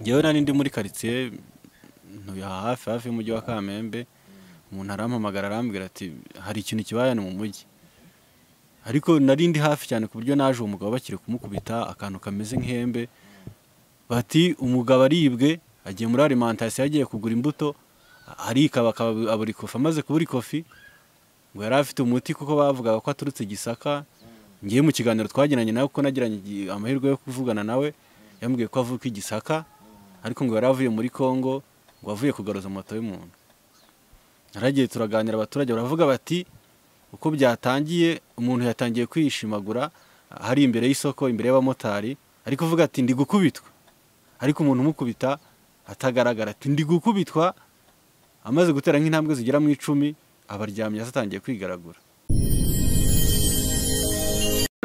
Ngewe nari ndi muri quartier ntuye hafi y'umujyi wa Kamembe, umuntu arampamagara arambwira ati hari ikintu kibayana mu mujyi. Ariko nari ndi hafi cyane ku buryo naje umugabo bakiri kumukubita akantu kameze nk'ihembe, bati umugabo aribwe agiye muri alimentation yagiye kugura imbuto, arikaba abura ikofi, amaze kubura ikofi ngo yari afite umuti kuko bavugaga ko aturutse Gisaka. Ngiye mu kiganiro twaginanye nawe kuko nagiranye amahirwe yo kuvugana nawe, yambwiye ko avuka i Gisaka ariko ngo yari avuye muri Kongo, ngo avuye kugaruza moto y'umuntu. Naragiye turaganira, abaturage baravuga bati uko byatangiye, umuntu yatangiye kwishimagura hari imbere y'isoko, imbere y'abamotari, ariko uvuga ati ndi gukubitwa, ariko umuntu umukubita atagaragara ati ndi gukubitwa. Amaze gutera nk'intambwe zigera mu 10 abaryamye atangiye kwigaragura.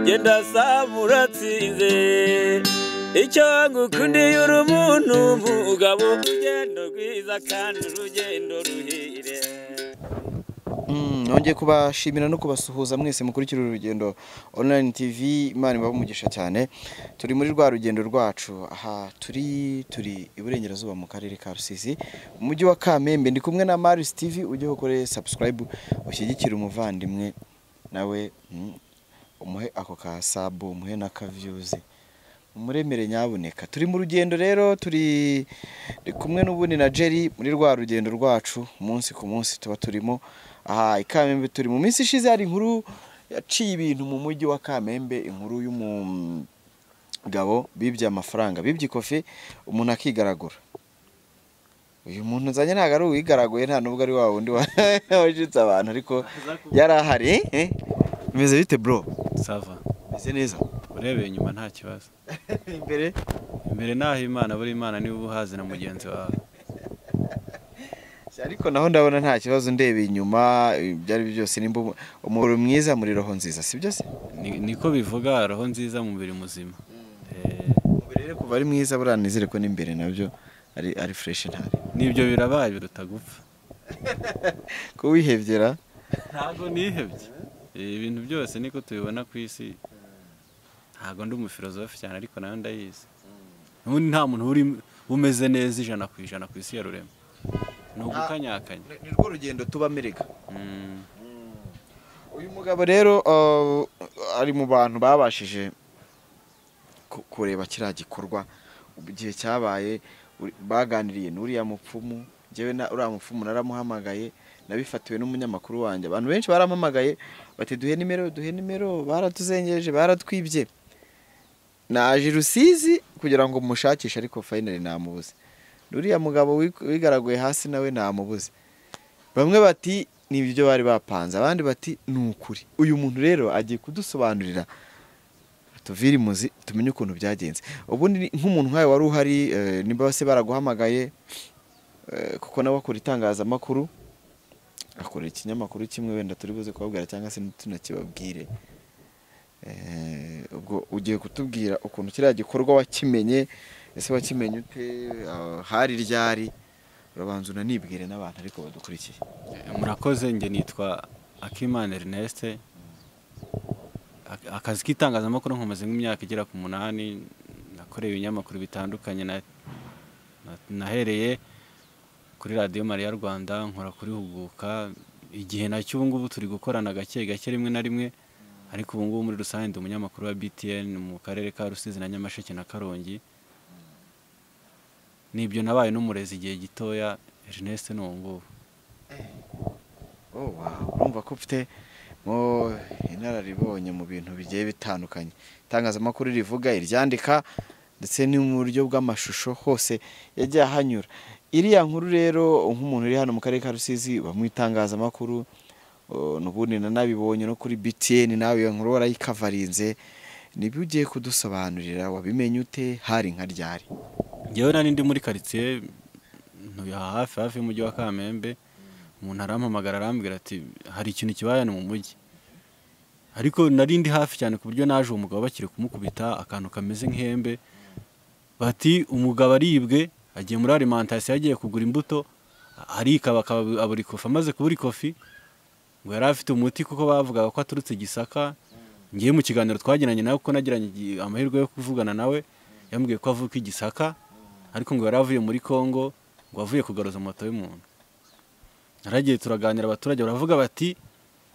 Genda samuratsinze icyo ngukundiye uri umuntu mugabo, urugendo rwiza kandi urugendo ruhire. Nongeye kubashimira no kubasuhuza mwese mukurikira Urugendo Online TV. Imana ibabumugisha cyane. Turi muri rwa rugendo rwacu, aha turi iburengerazuba mu karere ka Rusizi, umujyi wa Kamembe. Ndi kumwe na Maris TV. Ujye ukore subscribe ushyigikira umuvandimwe, nawe umuhe ako ka sub, umuhe na ka views, umuremere nyabuneka. Turi mu rugendo rero, turi kumwe n'ubundi na Jerry muri rwa rugendo rwacu umunsi ku munsi tuba turimo. Aha Kamembe turi mu minsi ishize hari inkuru yaciye ibintu mu mujyi wa Kamembe, inkuru y'umugabo bibye amafaranga, bibye ikofi, umuntu akigaragura. Uyu muntu nzanye ntago ari uwigaraguye, nta nubwo ari wa wundi wajitse abantu, ariko yari ahari. Bimeze bite bro? Sava. Bise neza. Urebeye inyuma nta kibazo. Imbere naho Imana, buri Imana niwe uhazi na mugenzi wawe. Ariko naho ndabona nta kibazo, ndebe inyuma byari byose, nimba umubiri mwiza muri roho nziza, sibyo se? Niko bivuga, roho nziza mu mubiri muzima. Umubiri rero kuva ari mwiza, buranizere ko n'imbere nabyo ari fresh ntari. Nibyo birabaye biruta gupfa. Ko wihevyera? Ntago nihebye. Ibintu byose niko tubibona ku isi. Ntago ndi umufilozofe cyane, ariko nayo ndayizi. Nubundi nta muntu uri umeze neza 100% ku isi ya rurema. Nugukanyakanya. Ni rwo rugendo tuba mereka. Uyu mugabo rero ari mu bantu babashije kureba kiriya gikorwa igihe cyabaye, baganiriye n'uriya mupfumu. Jewe uriya mupfumu naramuhamagaye, nabifatiwe n'umunyamakuru wanjye. Abantu benshi barampamagaye bati duhe nimero, baratuzengereje, baratwibye. Naje Rusizi kugira ngo mushakishe, ariko finally namubuze. Nuriya mugabo wigaraguye hasi nawe namubuze. Bamwe bati nibyo bari bapanze, abandi bati nukuri. Uyu muntu rero agiye kudusobanurira, tuviri muzi tumenye ukuntu byagenze. Ubundi nk'umuntu nkawe wari uhari, nimba base baraguhamagaye, kuko nawe akora itangazamakuru, akora ikinyamakuru kimwe, wenda turi buze kubabwira cyangwa se tunakibabwire. Ubwo ugiye kutubwira ukuntu kiriya gikorwa wakimenye, ese wakimenye ute, hari ryari? Urabanza unanibwire n'abantu ariko badukurikiye. Murakoze. Nge nitwa Akimana Ernest. Akazi k'itangazamakuru nkomaze nk'imyaka igera ku 8. Nakoreye ibinyamakuru bitandukanye, nahereye kuri Radio Maria Rwanda, nkora kuri Huguka. Igihe nacyo ubu ngubu turi gukorana gake rimwe na rimwe, ariko ubu ngubu muri rusange ndi umunyamakuru wa BTN mu karere ka Rusizi na Nyamasheke na Karongi. Nibyo nabaye n'umurezi igihe gitoya. Ernest n'ubu ngubu. Wow, urumva ko ufite mo inararibonye mu bintu bigiye bitandukanye. Itangazamakuru rivuga, iryandika, ndetse ni mu buryo bw'amashusho hose yagiye ahanyura. Iriya nkuru rero nk'umuntu uri hano mu karere ka Rusizi bamwitangazamakuru, nubundi nanabibonye no kuri BTN, nawe iyo nkuru warayikavarinze. Nibyo ugiye kudusobanurira, wabimenye ute, hari nka ryari? Ngewe nari ndi muri quartier ntuye hafi y'umujyi wa Kamembe, umuntu arampamagara arambwira ati hari ikintu kibayana mu mujyi. Ariko nari ndi hafi cyane ku buryo naje umugabo bakiri kumukubita akantu kameze nk'ihembe, bati umugabo aribwe agiye muri alimentation yagiye kugura imbuto, arikaba abura ikofi, amaze kubura ikofi ngo yari afite umuti kuko bavugaga ko aturutse Gisaka. Ngiye mu kiganiro twaginanye nawe kuko nagiranye amahirwe yo kuvugana nawe, yambwiye ko avuka i Gisaka, ariko ngo yari avuye muri Congo ngo avuye kugaruza moto y'umuntu. Naragiye turaganira, abaturage baravuga bati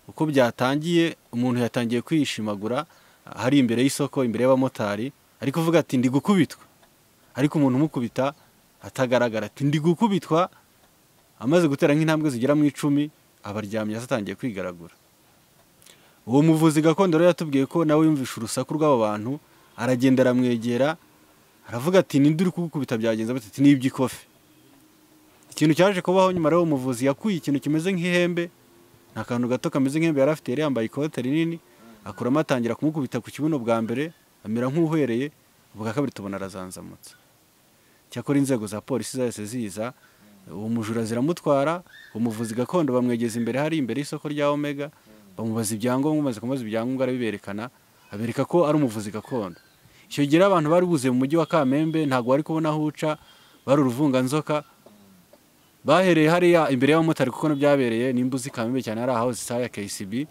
uko byatangiye umuntu yatangiye kwishimagura hari imbere y'isoko, imbere y'abamotari, ariko uvuga ati ndi gukubitwa, ariko umuntu umukubita atagaragara ati ndi gukubitwa, amaze gutera nk'intambwe zigera mu 10 abaryamye atangiye kwigaragura. Uwo muvuzi gakondo rero yatubwiye ko nawe yumvisha urusaku rw'abo bantu, aragenda aramwegera aravuga ati ninde uri kugukubita byagenze bati ni iby'ikofe. Ikintu cyaje kubaho nyuma rero umuvuzi yakuye ikintu kimeze nk'ihembe, nakantu gato kameze nk'ihembe yari afite, yari yambaye ikote rinini, akuramo atangira kumukubita ku kibuno bwa mbere, amera nk'uhwereye, ubwa kabiri tubona arazanzamutse. Cyakora inzego za polisi zahise ziza, uwo mujura ziramutwara, umuvuzi gakondo bamwegeza imbere, hari imbere y'isoko rya Omega, bamubaza ibyangombwa, maze kumaza ibyangombwa arabiberekana, abereka ko ari umuvuzi gakondo. Icyo gihe abantu bari buze mu mujyi wa Kamembe ntago bari kubona aho uca, bari uruvunganzoka, bahereye hariya imbere y'abamotari kuko no byabereye n'imbuzi Kamembe cyane ari aho zisaya KCB,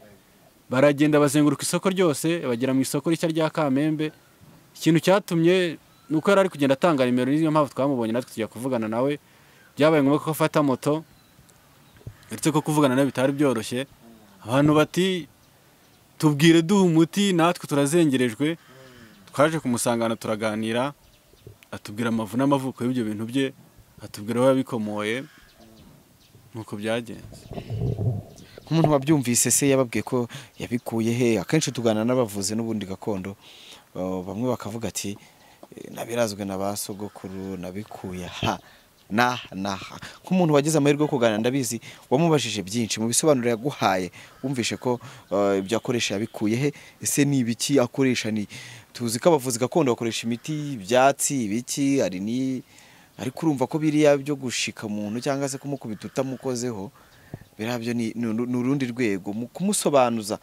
baragenda bazenguruka isoko ryose, bagera mu isoko rishya rya Kamembe. Ikintu cyatumye nuko yari ari kugenda atanga nimero, niyo mpamvu twamubonye natwe tujya kuvugana nawe, byabaye ngombwa ko afata moto, uretse ko kuvugana nawe bitari byoroshye. Abantu bati tubwire duha umuti, natwe turazengerejwe. Twaje kumusangana turaganira, atubwira amavu n'amavuko y'ibyo bintu bye, atubwira aho yabikomoye, nuko byagenze. Nk'umuntu wabyumvise se yababwiye ko yabikuye he? Akenshi tugana n'abavuzi n'ubundi gakondo, bamwe bakavuga ati nabirazwe na basogokuru, nabikuye ha naha. Nk'umuntu wagize amahirwe yo kuganira, ndabizi wamubajije byinshi, mu bisobanuro yaguhaye wumvishe ko ibyo akoresha yabikuye he? Ese ni ibiki akoresha? Ni tuzi ko abavuzi gakondo bakoresha imiti, ibyatsi, ibiki, ariko urumva ko biriya byo gushika umuntu cyangwa se kumukubita utamukozeho, birabyo ni urundi rwego. Mu kumusobanuza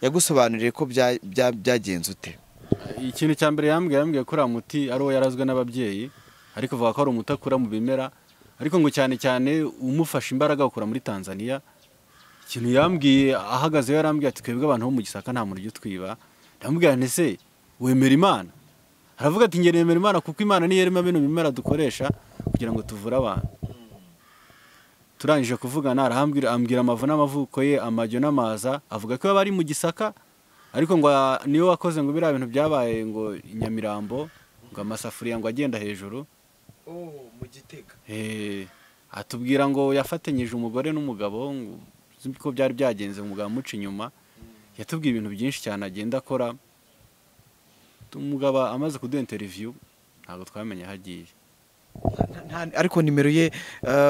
yagusobanuriye ko byagenze ute? Ikintu cya mbere yambwiye ko uriya muti ari uwo yarazwe n'ababyeyi, ariko avuga ko ari umuti akura mu bimera, ariko ngo cyane cyane umufasha imbaraga ukura muri Tanzania. Ikintu yambwiye ahagazeyo, yarambwiye ati twebwe abantu bo mu Gisaka nta muntu ujya utwiba. Ndamubwira nti se wemera Imana? Aravuga ati nge nemera Imana kuko Imana niyo yarema bino bimera dukoresha kugira ngo tuvure abantu. Turangije kuvugana ambwira amavu n'amavuko ye, amajyo n'amaza, avuga ko bari mu Gisaka, ariko ngo niyo wakoze ngo biriya bintu byabaye ngo Nyamirambo, ngo amasafuriya ngo agenda hejuru. Mu Gitega. Atubwira ngo yafatanyije umugore n'umugabo, ko byari byagenze, umugabo amuca inyuma. Yatubwiye ibintu byinshi cyane agenda akora. Umugabo amaze kuduha interview ntabwo twamenye hagiye. Ariko nimero ye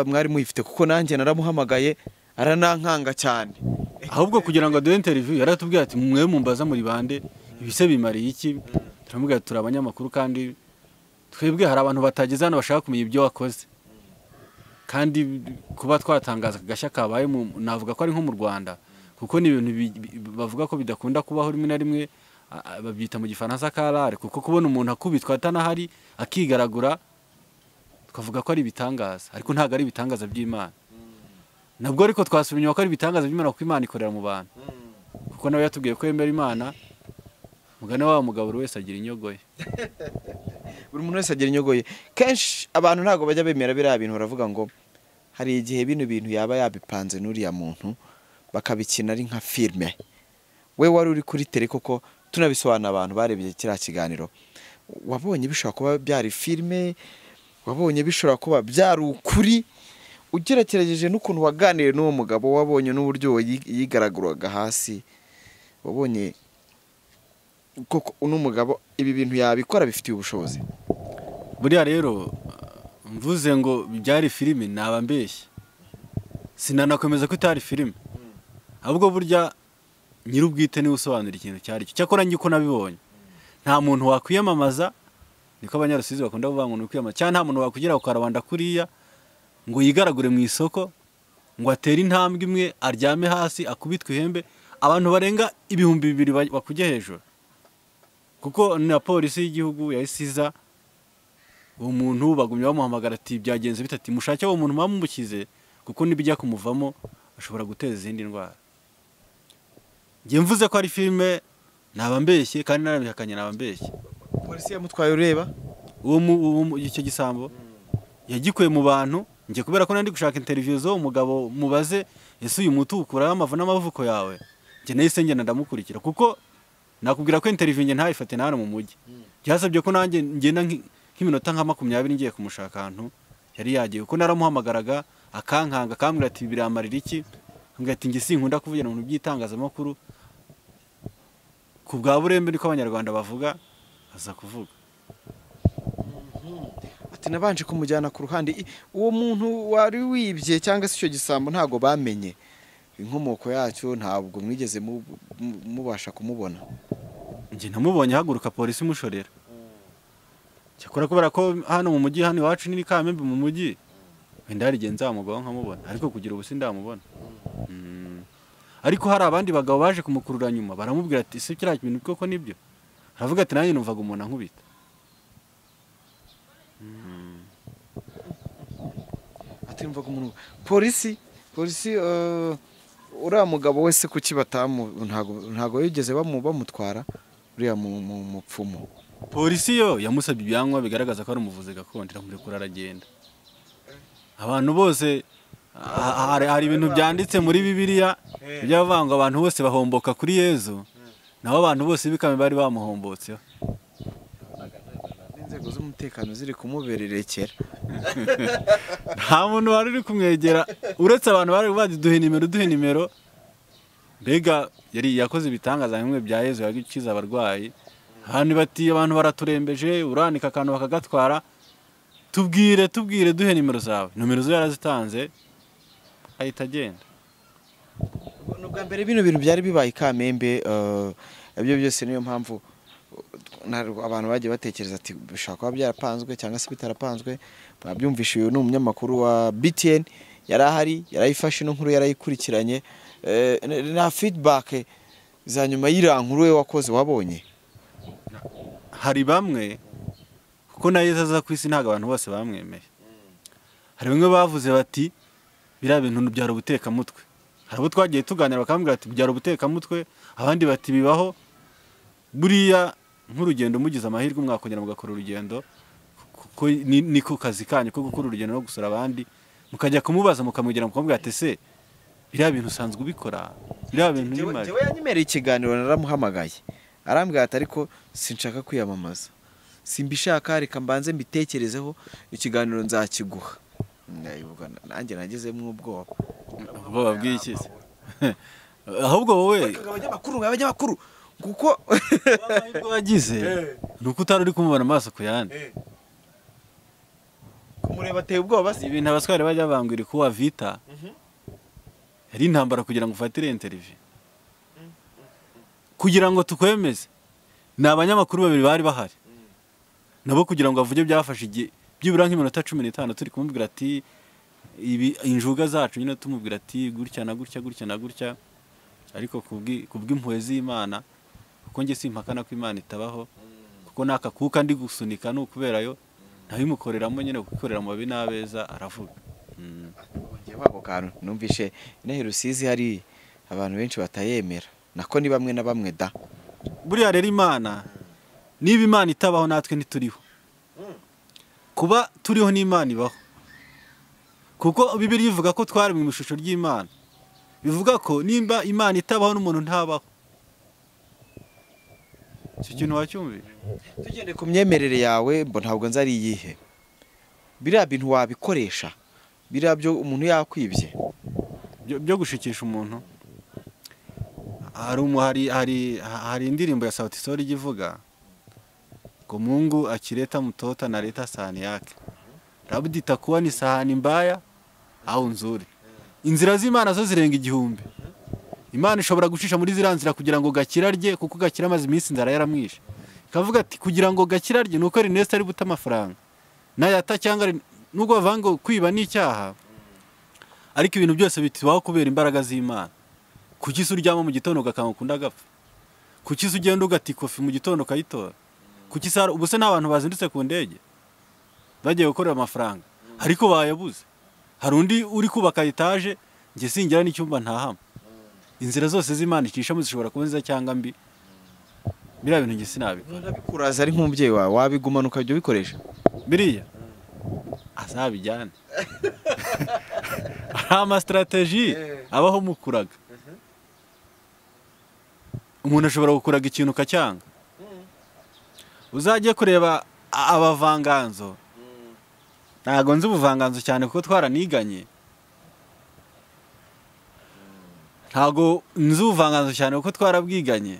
mwari muyifite? Kuko nanjye naramuhamagaye aranankanga cyane. Ahubwo kugira ngo aduhe interview yaratubwiye ati mwe mumbaza muri bande, ibise bimariye iki? Turamubwira turi abanyamakuru, kandi twebwe hari abantu batageze hano bashaka kumenya ibyo wakoze, kandi kuba twatangaza agashya kabaye navuga ko ari nko mu Rwanda, kuko ni ibintu bavuga ko bidakunda kubaho rimwe na rimwe, babyita mu Gifaransa karare, kuko kubona umuntu akubitwa atanahari akigaragura twavuga ko ari ibitangaza, ariko ntabwo ari ibitangaza by'Imana. Nabwo ariko twasubira ko ari ibitangaza by'Imana kuko Imana ikorera mu bantu, kuko nawe yatubwiye ko yemera Imana. Mugane wa mugabo buri wese agira inyogoye. Buri muntu wese agira inyogoye. Kenshi abantu ntago bajya bemera biriya bintu, baravuga ngo hari igihe bino bintu yaba yabipanze n'uriya muntu bakabikina ari nka filme. We wari uri kuri tele koko, tunabisobanura abantu barebye kiriya kiganiro, wabonye bishobora kuba byari filme? Wabonye bishobora kuba byari ukuri? Ugerekereje n'ukuntu waganiriye n'uwo mugabo, wabonye n'uburyo yigaraguraga hasi, wabonye koko uno mugabo ibi bintu yabikora bifitiye ubushobozi? Buriya rero mvuze ngo byari filime naba mbeshye, sinanakomeza ko itari filime, ahubwo burya nyir'ubwite niwe usobanura ikintu cyari cyo. Cyakora njye uko nabibonye, nta muntu wakwiyamamaza, niko abanyarusizi bakunda kuvuga ngo nukwiyamamaza, cyangwa nta muntu wakugira ku karubanda kuriya ngo yigaragure mu isoko, ngo atere intambwe imwe, aryame hasi, akubitwe ihembe, abantu barenga 2,000 bakujya hejuru. Kuko na polisi y'igihugu yahisiza uwo muntu, bagumye bamuhamagara ati byagenze bitati, mushake uwo muntu mumukize, kuko nibijya kumuvamo ashobora guteza izindi ndwara. Ngiye mvuze ko ari filme naba mbeshye, kandi narabihakanye naba mbeshye. Polisi yamutwaye ureba? Uwo icyo gisambo yagikuye mu bantu njye kubera ko nandi gushaka interview zo umugabo mubaze ese uyu muti ukuraho amavu n'amavuko yawe njye nahise ngenda ndamukurikira kuko nakubwira ko interview njye ntayifate na hano mu mujyi byasabye ko nanjye ngenda nk'iminota nka 20 ngiye kumushaka ahantu yari yagiye kuko naramuhamagaraga akankanga akambwira ati biramarira iki ambwira ati njye sinkunda kuvugira mu by'itangazamakuru ku bwa burembe niko abanyarwanda bavuga aza kuvuga ati nabanje kumujyana ku ruhande uwo muntu wari wibye cyangwa se icyo gisambo ntago bamenye inkomoko yacyo ntabwo mwigeze mubasha kumubona njye namubonye haguruka polisi mushorera cyakora kubera ko hano mu mujyi hano iwacu ni Kamembe mu mujyi wenda hari genza amugaho nkamubona ariko kugira ubusi ndamubona ariko hari abandi bagabo baje kumukurura nyuma baramubwira ati ese kiriya kintu koko nibyo aravuga ati nanjye numvaga umuntu ankubita ati numvaga umuntu polisi uriya mugabo wese kuki ntago yigeze bamutwara uriya mu mupfumu polisi yo yamusabye ibyangombwa bigaragaza ko ari umuvuzi gakondo iramurekura aragenda abantu bose hari ibintu byanditse muri Bibiliya by'abavuga ngo abantu bose bahomboka kuri Yezu naho abantu bose bikame bari bamuhombotseho inzego z'umutekano ziri kumubererekera nta muntu wari uri kumwegera uretse abantu bari baduhe nimero mbega yari yakoze ibitangaza bimwe bya Yezu yagikiza abarwayi hano bati abantu baraturembeje uranika akantu bakagatwara tubwire duhe nimero zawe nimero zo yarazitanze ahita agenda nubwa mbere bino bintu byari bibaye Kamembe ibyo byose niyo mpamvu abantu bagiye batekereza ati bishaka kuba byarapanzwe cyangwa se bitarapanzwe babyumvishe uyu ni umunyamakuru wa BTN yarahari yarayifashe no nkuru yarayikurikiranye na feedback za nyuma y'irankuru we wakoze wabonye hari bamwe kuko na Yesu aza ku isi ntago abantu bose bamwemeye hari bamwe bavuze bati biriya bintu byaro ubuteka mutwe hari abo twagiye tuganira bakambwira ati byaro ubuteka mutwe abandi bati bibaho buriya nk'urugendo mugize amahirwe mwakongera mugakora urugendo kuko ni ku kazi kanyu ko gukora urugendo no gusura abandi mukajya kumubaza mukamwegera mukamubwira ati se biriya bintu usanzwe ubikora biriya bintu nimaje jewe yanyemereye ikiganiro naramuhamagaye arambwira ati ariko sinshaka kwiyamamaza simbishaka reka mbanze mbitekerezeho ikiganiro nzakiguha nanjye nagezemo ubwoba bw'iki ahubwo wowe abanyamakuru kuko wagize nuko utari uri kumubona amaso ku yandi kumureba ateye ubwoba ibintu abaswari bajya bangwira kuwa vita yari intambara kugira ngo ufatire interview kugira ngo tukwemeze ni abanyamakuru babiri bari bahari nabo kugira ngo avuge byafashe igihe byibura nk'iminota 15 turi kumubwira ati ibi injuga zacu nyine tumubwira ati gutya na gutya ariko kubw'impuhwe z'Imana kuko nge simpakana ko Imana itabaho kuko naka kuka ndi gusunika no kuberayo ntabimukoreramo nyine gukorera mu babi n'abeza aravuga ngiye bako kantu numvishe inahe Rusizi hari abantu benshi batayemera nako ni bamwe na bamwe da buriya rero Imana niba Imana itabaho natwe ntituriho kuba turiho n'Imana ibaho kuko Bibiliya ivuga ko twari mu ishusho ry'Imana bivuga ko nimba Imana itabaho n'umuntu ntabaho cyo kintu wacyumvira tugende ku myemerere yawe mbo ntabwo nzari yihe biriya bintu wabikoresha biriya byo umuntu yakwibye byo gushikisha umuntu hari indirimbo ya Sauti Sol igivuga ngo Mungu akileta mtoto na leta sahani yake labda itakuwa ni sahani mbaya au nzuri inzira z'Imana zo zirenga igihumbi Imana ishobora gushisha muri ziranzira kugira ngo gakirarye kuko gakira amazi iminsi inzara yaramwishe kavuga ati kugira ngo gakirarye nuko Ernest ari buta amafaranga nayata cyangwa nuko bavango kwiba n'icyaha ariko ibintu byose bitibaho kubera imbaraga z'Imana kuki se uryama mu gitondo gakangukunda gapfa kuki se ugenda ugati kofi mu gitondo kayitora kuki se ubuse n'abantu bazindutse ku ndege bagiye gukorera amafaranga ariko bayabuze hari undi uri kubaka etage nge singira n'icyumba ntahama inzira zose z'Imana ikishamo zishobora kuba nziza cyangwa mbi biriya bintu nge sinabikora ndabikuraza ari nk'umubyeyi wawe wabigumana ukajya ubikoresha biriya azabijyane. Hari amastrategie abaho mukuraga. Umuntu ashobora gukuraga ikintu kacyanga. Uzajye kureba abavanganzo. Ntago nzi ubuvanganzo cyane kuko twaraniganye. Ntago nzi ubuvanganzo cyane kuko twarabwiganye.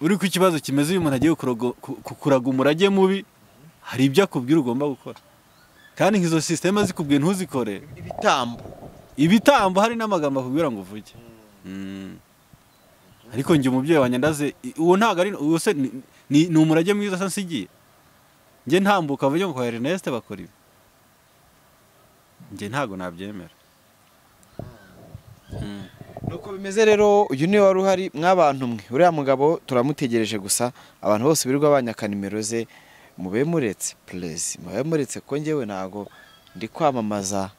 Uri ku kibazo kimeze uyu muntu agiye kukuraga umurage mubi, hari ibyo akubwira ugomba gukora. Kandi nk'izo systeme zikubwiye ntuzikore. Ibitambo hari n'amagambo akubwira ngo uvuge. Ariko njye umubyeyi wanjye ndaze uwo ntago ari uwo se ni umurage mwiza sansigiye. Njye ntambuka avuye ngo kwa Ernest bakora ibi. Njye ntago nabyemera. Nuko bimeze rero uyu ni wari uhari mw'abantu mwe. Uriya mugabo turamutegereje gusa abantu bose birirwa banyaka nimero ze mube muretse please. Mube muretse ko njyewe ntago ndi kwamamaza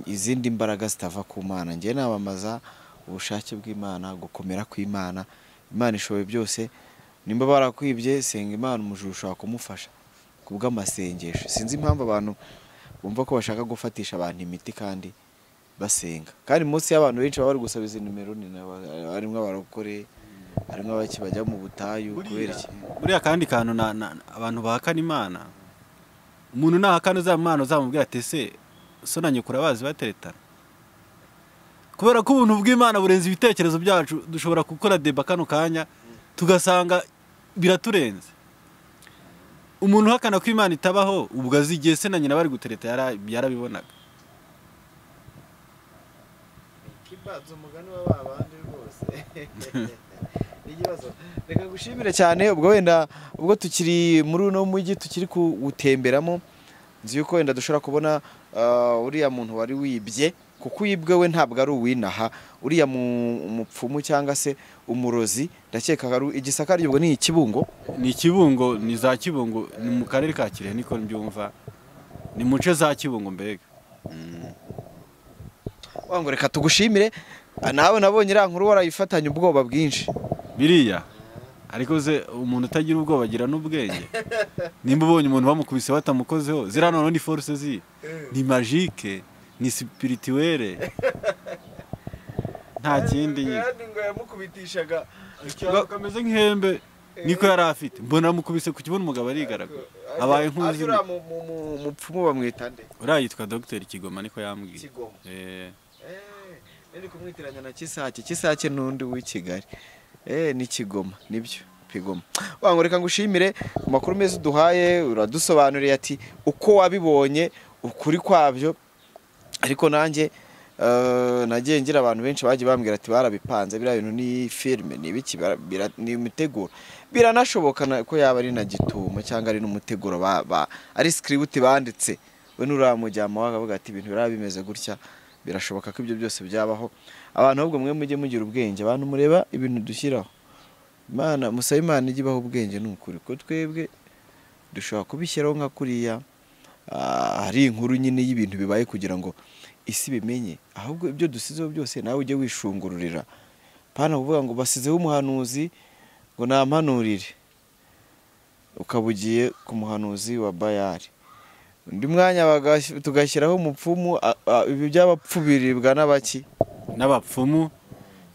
izindi mbaraga zitava ku Mana. Njye namamaza ubushake bw'Imana, gukomera kw'Imana. Imana ishoboye byose. Nimba barakwibye senga Imana umujuru ushaka kumufasha kubw'amasengesho. Sinzi impamvu abantu bumva ko bashaka gufatisha abantu imiti kandi basenga. Kandi munsi y'abantu benshi bari gusaba izi nimero ni harimo abarokore, harimo abaki bajya mu butayu kubera iki. Buriya kandi kantu abantu bahakana Imana. Umuntu nahakana uzamana uzamubwira ati se so nanyukura bazi bateretana. Kubera ko ubuntu bw'Imana burenze ibitekerezo byacu, dushobora gukora deba kano kanya tugasanga biraturenze. Umuntu uhakana ko Imana itabaho ubwo azigiye se na nyina bari gutereta yarabibonaga. Kibazo umugani w'abandi rwose. Ikibazo reka gushimire cyane ubwo wenda ubwo tukiri muri uno mujyi tukiri kuwutemberamo nzi yuko wenda dushobora kubona uriya muntu wari wibye kuko uyibwe we ntabwo ari uwinaha uriya mupfumu cyangwa se umurozi ndakeka igisaka ryubwo ni Kibungo. Ni Kibungo, ni za Kibungo, ni mu karere ka Kirehe niko mbyumva. Ni muce za Kibungo mbega. Wango reka tugushimire nawe nabonye ira nkuru warayifatanya ubwoba bwinshi. Biriya ariko ze umuntu utagira ubwoba agira n'ubwenge. Nimba ubonye umuntu bamukubise batamukozeho zira none ni force zi ni magique ni spirituelle nta kindi ngo yamukubitishaga kameze nk'ihembe niko yari afite mbona mukubise ku kibuno umugabo arigaraga abaye nkuzi mupfumu bamwita nde urayitwa Dr Kigoma niko yambwiye nari kumwitiranya na Kisake n'undi w'i Kigali ni Kigoma nibyo Kigoma. Wango reka ngushimire ku makuru meza duhaye uradusobanuriye ati uko wabibonye ukuri kwabyo ariko nanjye nagiye ngira abantu benshi bagiye bambwira ati barabipanze bira bintu ni filme ni biki ni imiteguro biranashoboka ko yaba ari na gitumo cyangwa ari n'umuteguro ari script banditse we nuramujyama wagavuga ati ibintu birabimeze gutya birashoboka ko ibyo byose byabaho. Abantu ahubwo mwe mujye mugira ubwenge abantu mureba ibintu dushyiraho Imana musabe Imana igibaho ubwenge n'ukuri ko twebwe dushobora kubishyiraho nka kuriya hari inkuru nyine y'ibintu bibaye kugira ngo isi bimenye ahubwo ibyo dusizeho byose nawe ujye wishungururira pana kuvuga ngo basizeho umuhanuzi ngo nampanurire ukabugiye ku muhanuzi wa Bayali undi mwanya tugashyiraho umupfumu ibi by'abapfubiribwa n'abaki n'abapfumu.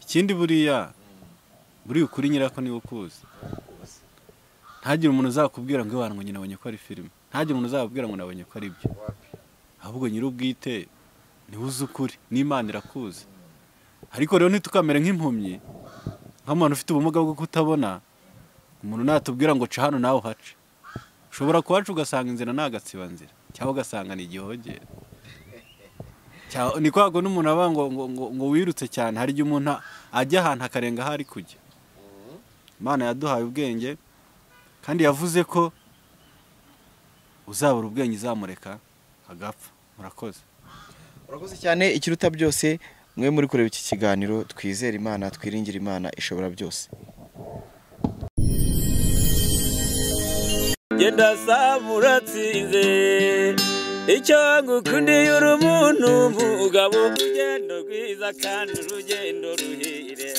Ikindi buriya ukuri nyirako ni ukuzi ntagire umuntu uzakubwira ngo iwanwa nyina nabonye ko ari filime ntagire umuntu uzakubwira ngo nabonye ko ari byo ahubwo nyir'ubwite niwe uzi ukuri n'Imana irakuzi. Ariko rero ntitukamere nk'impumyi nk'umuntu ufite ubumuga bwo kutabona umuntu natubwira ngo ca hano nawe uhace ushobora kuhaca ugasanga inzira ntagatsibanzira cyangwa ugasanga ni igihogera ni kwago n'umuntu aba ngo wirutse cyane hari igihe umuntu ajya ahantu akarenga aho ari kujya. Imana yaduhaye ubwenge kandi yavuze ko uzabura ubwenge izamureka agapfa. Murakoze cyane ikiruta byose mwe muri kureba iki kiganiro twizera Imana twiringira Imana ishobora byose. Genda samuratsinze icyo ngukundiye uri umuntu mugabo urugendo rwiza kandi urugendo ruhire.